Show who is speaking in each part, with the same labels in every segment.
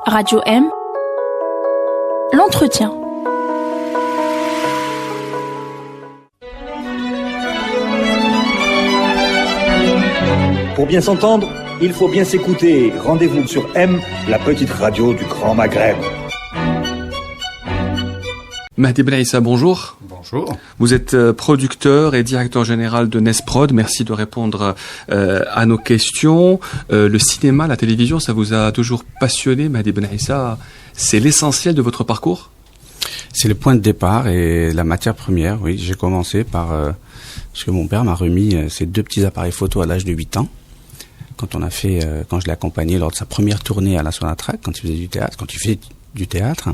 Speaker 1: Radio M, l'entretien.
Speaker 2: Pour bien s'entendre, il faut bien s'écouter. Rendez-vous sur M, la petite radio du Grand Maghreb.
Speaker 3: Mahdi Ben Aissa, bonjour.
Speaker 4: Bonjour.
Speaker 3: Vous êtes producteur et directeur général de Nesprod. Merci de répondre à nos questions. Le cinéma, la télévision, ça vous a toujours passionné, Mahdi Ben Aissa. C'est l'essentiel de votre parcours ?
Speaker 4: C'est le point de départ et la matière première, oui. J'ai commencé par... parce que mon père m'a remis ces 2 petits appareils photo à l'âge de 8 ans. Quand je l'ai accompagné lors de sa première tournée à la Sonatrach, quand il faisait du théâtre.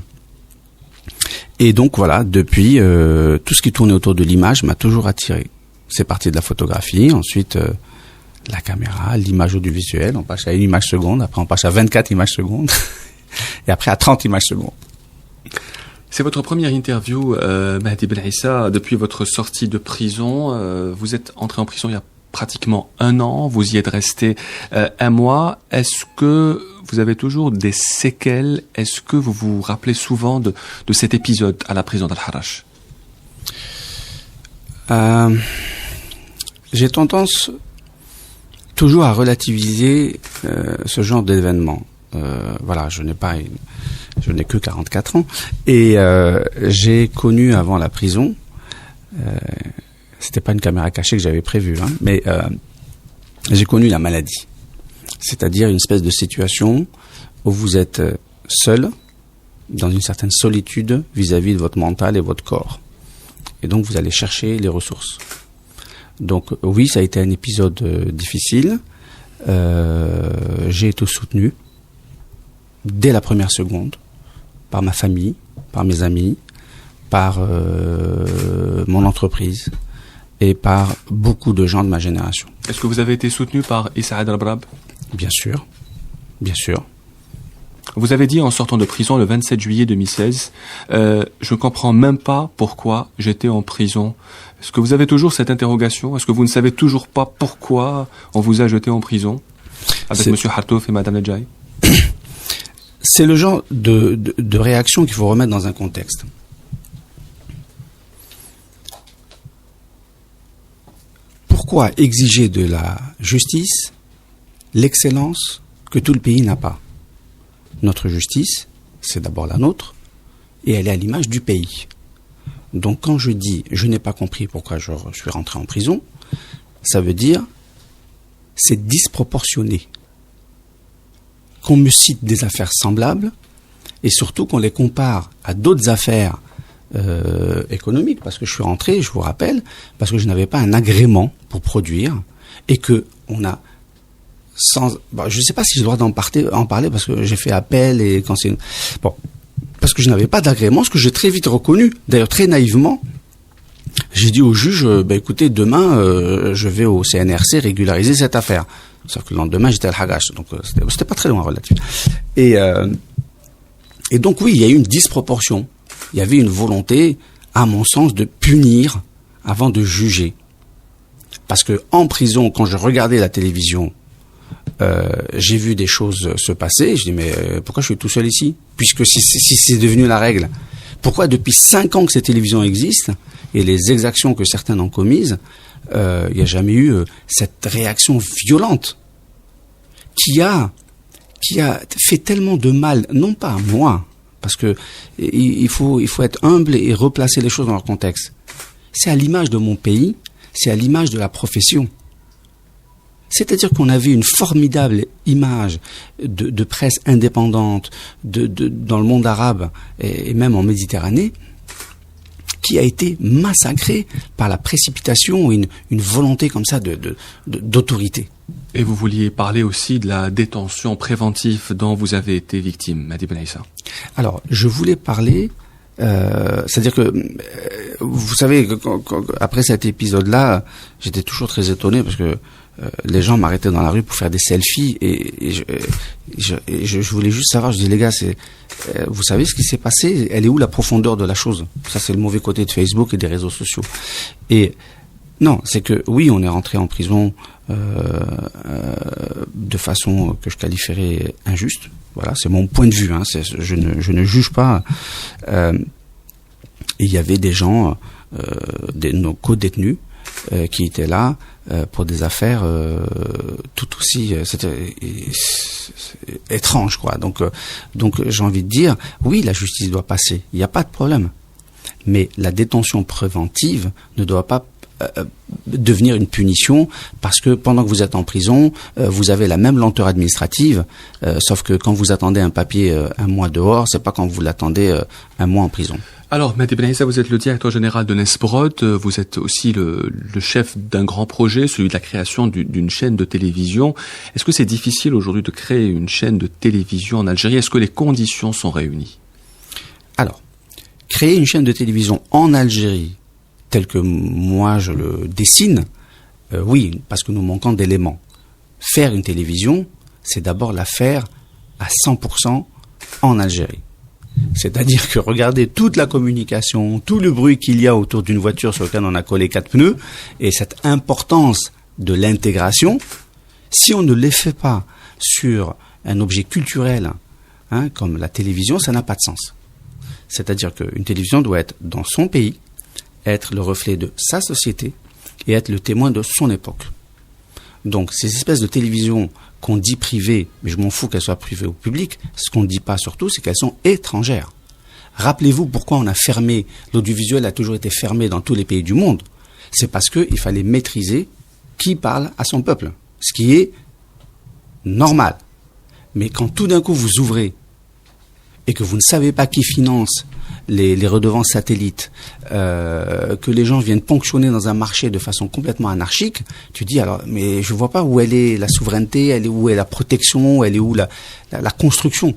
Speaker 4: Et donc voilà, depuis, tout ce qui tournait autour de l'image m'a toujours attiré. C'est parti de la photographie, ensuite la caméra, l'image audiovisuelle, on passe à 1 image seconde, après on passe à 24 images secondes, et après à 30 images secondes.
Speaker 3: C'est votre première interview, Mahdi Ben Aissa, depuis votre sortie de prison. Vous êtes entré en prison il y a pratiquement 1 an, vous y êtes resté 1 mois. Est-ce que vous avez toujours des séquelles? Est-ce que vous vous rappelez souvent de cet épisode à la prison d'Al-Harrach? J'ai
Speaker 4: tendance toujours à relativiser ce genre d'événement. Voilà, je n'ai que 44 ans et j'ai connu avant la prison, c'était pas une caméra cachée que j'avais prévue, hein, mais j'ai connu la maladie, c'est-à-dire une espèce de situation où vous êtes seul, dans une certaine solitude vis-à-vis de votre mental et votre corps, et donc vous allez chercher les ressources. Donc oui, ça a été un épisode difficile. J'ai été soutenu dès la première seconde, par ma famille, par mes amis, par mon entreprise et par beaucoup de gens de ma génération.
Speaker 3: Est-ce que vous avez été soutenu par Issaad Al-Brab?
Speaker 4: Bien sûr, bien sûr.
Speaker 3: Vous avez dit en sortant de prison le 27 juillet 2016, je ne comprends même pas pourquoi j'étais en prison. Est-ce que vous avez toujours cette interrogation? Est-ce que vous ne savez toujours pas pourquoi on vous a jeté en prison avec M. Hartouf et Mme Nedjaï?
Speaker 4: C'est le genre de réaction qu'il faut remettre dans un contexte. Pourquoi exiger de la justice l'excellence que tout le pays n'a pas? Notre justice, c'est d'abord la nôtre, et elle est à l'image du pays. Donc quand je dis « je n'ai pas compris pourquoi je suis rentré en prison », ça veut dire c'est disproportionné. Qu'on me cite des affaires semblables et surtout qu'on les compare à d'autres affaires économiques, parce que je suis rentré, je vous rappelle, parce que je n'avais pas un agrément pour produire et que on a je ne sais pas si j'ai le droit en parler parce que j'ai fait appel et quand c'est parce que je n'avais pas d'agrément, ce que j'ai très vite reconnu, d'ailleurs très naïvement. J'ai dit au juge, écoutez, demain, je vais au CNRC régulariser cette affaire. Sauf que le lendemain, j'étais à Al-Harrach, donc c'était pas très loin relatif. Et donc oui, il y a eu une disproportion. Il y avait une volonté, à mon sens, de punir avant de juger. Parce que en prison, quand je regardais la télévision, j'ai vu des choses se passer. Je dis mais pourquoi je suis tout seul ici? Puisque si c'est devenu la règle, pourquoi depuis 5 ans que ces télévisions existent et les exactions que certains ont commises, il n'y a jamais eu cette réaction violente qui a fait tellement de mal, non pas à moi, parce que il faut être humble et replacer les choses dans leur contexte. C'est à l'image de mon pays, c'est à l'image de la profession. C'est-à-dire qu'on avait une formidable image de presse indépendante dans le monde arabe et même en Méditerranée, qui a été massacrée par la précipitation, une volonté comme ça d'autorité.
Speaker 3: Et vous vouliez parler aussi de la détention préventive dont vous avez été victime, Mahdi Ben Aissa.
Speaker 4: Alors, je voulais parler, c'est-à-dire que, vous savez, après cet épisode-là, j'étais toujours très étonné parce que les gens m'arrêtaient dans la rue pour faire des selfies et je voulais juste savoir, je dis les gars, vous savez ce qui s'est passé? Elle est où la profondeur de la chose? Ça, c'est le mauvais côté de Facebook et des réseaux sociaux. Et non, c'est que oui, on est rentré en prison de façon que je qualifierais injuste. Voilà, c'est mon point de vue. Hein, je ne juge pas. Il y avait des gens, nos co-détenus, qui étaient là pour des affaires tout aussi c'était étrange, quoi. Donc j'ai envie de dire, oui, la justice doit passer. Il n'y a pas de problème. Mais la détention préventive ne doit pas devenir une punition, parce que pendant que vous êtes en prison, vous avez la même lenteur administrative, sauf que quand vous attendez un papier un mois dehors, c'est pas quand vous l'attendez un mois en prison.
Speaker 3: Alors, Mehdi Ben Issa, vous êtes le directeur général de Nesbrod, vous êtes aussi le chef d'un grand projet, celui de la création d'une chaîne de télévision. Est-ce que c'est difficile aujourd'hui de créer une chaîne de télévision en Algérie? Est-ce que les conditions sont réunies?
Speaker 4: Alors, créer une chaîne de télévision en Algérie, tel que moi je le dessine, oui, parce que nous manquons d'éléments. Faire une télévision, c'est d'abord la faire à 100% en Algérie. C'est-à-dire que regardez toute la communication, tout le bruit qu'il y a autour d'une voiture sur laquelle on a collé 4 pneus, et cette importance de l'intégration, si on ne les fait pas sur un objet culturel, hein, comme la télévision, ça n'a pas de sens. C'est-à-dire qu'une télévision doit être dans son pays, être le reflet de sa société et être le témoin de son époque. Donc ces espèces de télévisions qu'on dit privées, mais je m'en fous qu'elles soient privées ou publiques, ce qu'on ne dit pas surtout, c'est qu'elles sont étrangères. Rappelez-vous pourquoi on a fermé, l'audiovisuel a toujours été fermé dans tous les pays du monde. C'est parce qu'il fallait maîtriser qui parle à son peuple, ce qui est normal. Mais quand tout d'un coup vous ouvrez et que vous ne savez pas qui finance les redevances satellites, que les gens viennent ponctionner dans un marché de façon complètement anarchique, tu dis alors, mais je vois pas où elle est la souveraineté, où est la protection, elle est où la construction.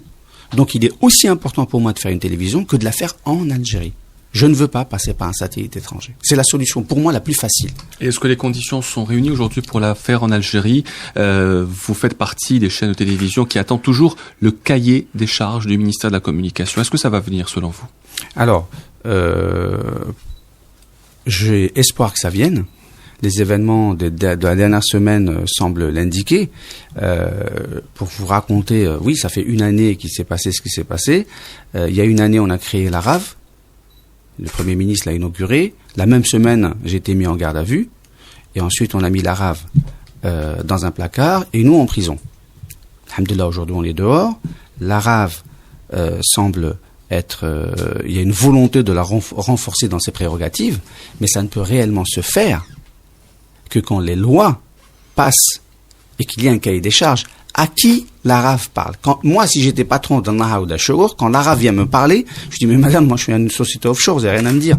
Speaker 4: Donc il est aussi important pour moi de faire une télévision que de la faire en Algérie. Je ne veux pas passer par un satellite étranger. C'est la solution pour moi la plus facile.
Speaker 3: Et est-ce que les conditions sont réunies aujourd'hui pour la faire en Algérie? Vous faites partie des chaînes de télévision qui attendent toujours le cahier des charges du ministère de la Communication. Est-ce que ça va venir selon vous? Alors,
Speaker 4: j'ai espoir que ça vienne. Les événements de la dernière semaine semblent l'indiquer. Pour vous raconter, oui, ça fait une année qu'il s'est passé ce qui s'est passé. Il y a une année, on a créé la RAV. Le Premier ministre l'a inauguré. La même semaine, j'ai été mis en garde à vue. Et ensuite, on a mis la RAV dans un placard et nous en prison. Alhamdoulilah, aujourd'hui, on est dehors. La RAV semble être... il y a une volonté de la renforcer dans ses prérogatives, mais ça ne peut réellement se faire que quand les lois passent et qu'il y a un cahier des charges. À qui la RAV parle? Moi, si j'étais patron d'un Naha ou d'un Shour, quand la RAV vient me parler, je dis, mais madame, moi je suis une société offshore, vous n'avez rien à me dire.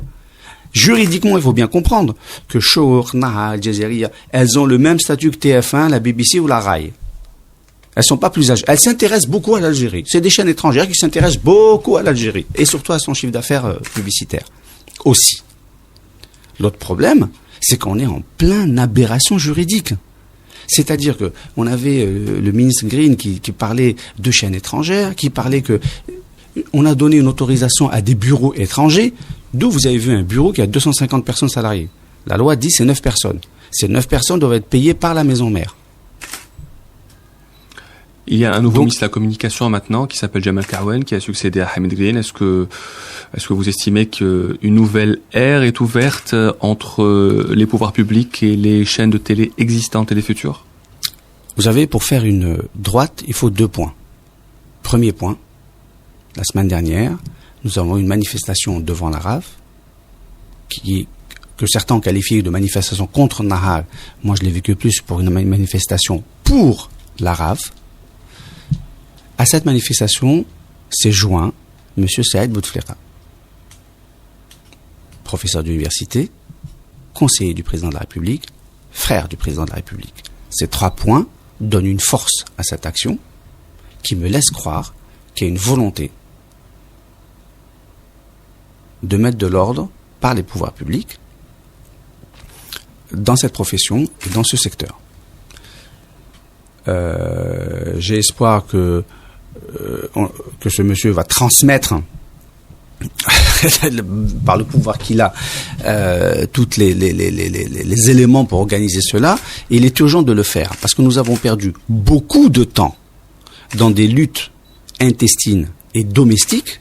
Speaker 4: Juridiquement, il faut bien comprendre que Shour, Naha, Al Jazeera, elles ont le même statut que TF1, la BBC ou la RAI. Elles sont pas plus âgées. Elles s'intéressent beaucoup à l'Algérie. C'est des chaînes étrangères qui s'intéressent beaucoup à l'Algérie. Et surtout à son chiffre d'affaires publicitaire. Aussi. L'autre problème, c'est qu'on est en pleine aberration juridique. C'est-à-dire que on avait le ministre Green qui parlait de chaînes étrangères, qui parlait que on a donné une autorisation à des bureaux étrangers, d'où vous avez vu un bureau qui a 250 personnes salariées. La loi dit c'est 9 personnes. Ces 9 personnes doivent être payées par la maison mère.
Speaker 3: Il y a un nouveau ministre de la Communication maintenant qui s'appelle Jamal Karouen qui a succédé à Hamid Green. Est-ce que vous estimez qu'une nouvelle ère est ouverte entre les pouvoirs publics et les chaînes de télé existantes et les futures?
Speaker 4: Vous savez, pour faire une droite, il faut 2 points. Premier point, la semaine dernière, nous avons eu une manifestation devant la RAV que certains ont qualifié de manifestation contre Nahar. Moi, je l'ai vécu plus pour une manifestation pour la RAV. À cette manifestation s'est joint M. Saïd Bouteflika, professeur d'université, conseiller du président de la République, frère du président de la République. Ces 3 points donnent une force à cette action qui me laisse croire qu'il y a une volonté de mettre de l'ordre par les pouvoirs publics dans cette profession et dans ce secteur. J'ai espoir que ce monsieur va transmettre par le pouvoir qu'il a tous les éléments pour organiser cela, et il est urgent de le faire parce que nous avons perdu beaucoup de temps dans des luttes intestine et domestique,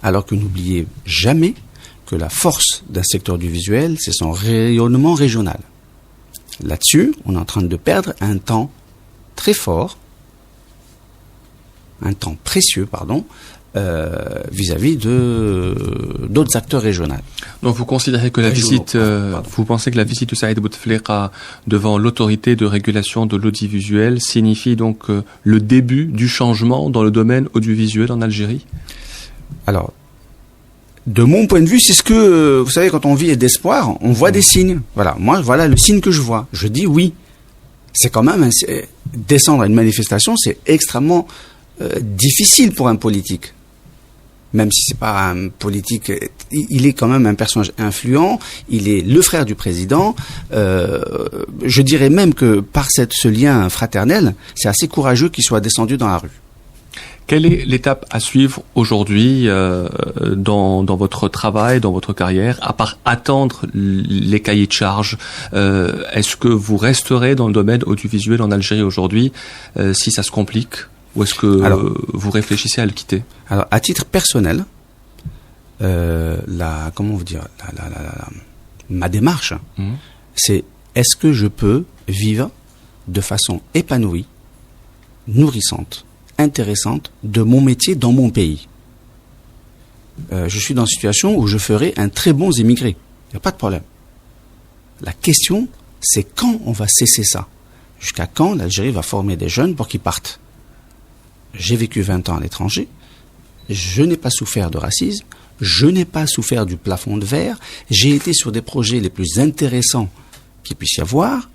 Speaker 4: alors que n'oubliez jamais que la force d'un secteur du visuel, c'est son rayonnement régional. Là-dessus, on est en train de perdre un temps très fort, un temps précieux, vis-à-vis d'autres acteurs régionaux.
Speaker 3: Donc vous considérez que vous pensez que la visite de Saïd Bouteflika devant l'autorité de régulation de l'audiovisuel signifie donc le début du changement dans le domaine audiovisuel en Algérie?
Speaker 4: Alors, de mon point de vue, c'est ce que, vous savez, quand on vit d'espoir, on voit des signes. Voilà, moi, voilà le signe que je vois. Je dis oui. C'est quand même, descendre à une manifestation, c'est extrêmement difficile pour un politique. Même si c'est pas un politique, il est quand même un personnage influent, il est le frère du président. Je dirais même que par ce lien fraternel, c'est assez courageux qu'il soit descendu dans la rue.
Speaker 3: Quelle est l'étape à suivre aujourd'hui dans votre travail, dans votre carrière, à part attendre les cahiers de charges? Est-ce que vous resterez dans le domaine audiovisuel en Algérie aujourd'hui si ça se complique? Ou est-ce que vous réfléchissez à le quitter?
Speaker 4: Alors, à titre personnel, ma démarche, c'est est-ce que je peux vivre de façon épanouie, nourrissante, intéressante de mon métier dans mon pays. Je suis dans une situation où je ferai un très bon émigré. Il n'y a pas de problème. La question, c'est quand on va cesser ça? Jusqu'à quand l'Algérie va former des jeunes pour qu'ils partent? J'ai vécu 20 ans à l'étranger, je n'ai pas souffert de racisme, je n'ai pas souffert du plafond de verre, j'ai été sur des projets les plus intéressants qu'il puisse y avoir,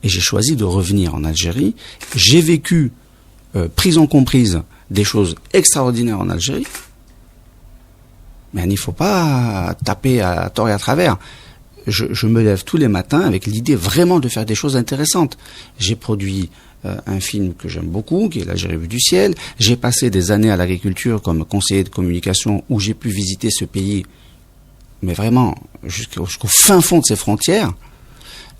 Speaker 4: et j'ai choisi de revenir en Algérie. J'ai vécu, prison comprise, des choses extraordinaires en Algérie, mais il ne faut pas taper à tort et à travers. Je me lève tous les matins avec l'idée vraiment de faire des choses intéressantes. J'ai produit un film que j'aime beaucoup, qui est l'Algérie vue du ciel. J'ai passé des années à l'agriculture comme conseiller de communication, où j'ai pu visiter ce pays, mais vraiment jusqu'au fin fond de ses frontières,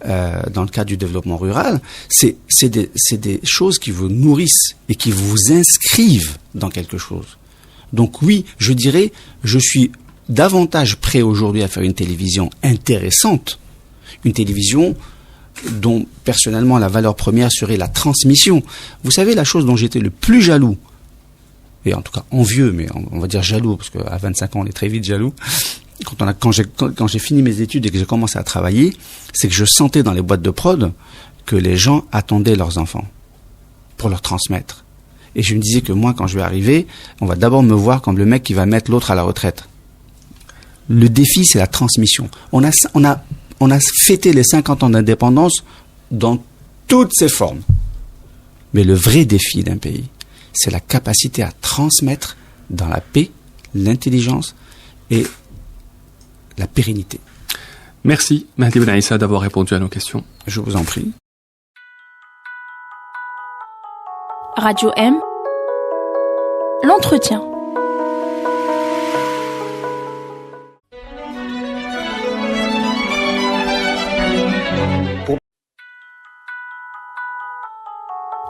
Speaker 4: dans le cadre du développement rural. C'est des choses qui vous nourrissent et qui vous inscrivent dans quelque chose. Donc oui, je dirais, je suis davantage prêt aujourd'hui à faire une télévision intéressante, une télévision dont personnellement la valeur première serait la transmission. Vous savez, la chose dont j'étais le plus jaloux, et en tout cas envieux, mais on va dire jaloux, parce qu'à 25 ans on est très vite jaloux, quand j'ai fini mes études et que j'ai commencé à travailler, c'est que je sentais dans les boîtes de prod que les gens attendaient leurs enfants pour leur transmettre. Et je me disais que moi, quand je vais arriver, on va d'abord me voir comme le mec qui va mettre l'autre à la retraite. Le défi, c'est la transmission. On a fêté les 50 ans d'indépendance dans toutes ses formes. Mais le vrai défi d'un pays, c'est la capacité à transmettre dans la paix, l'intelligence et la pérennité.
Speaker 3: Merci, Mahdi Ben Issa, d'avoir répondu à nos questions.
Speaker 4: Je vous en prie.
Speaker 1: Radio M, l'entretien.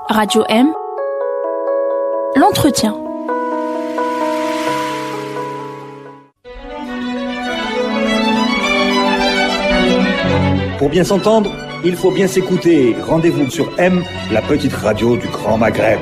Speaker 1: Radio M, l'entretien.
Speaker 2: Pour bien s'entendre, il faut bien s'écouter. Rendez-vous sur M, la petite radio du Grand Maghreb.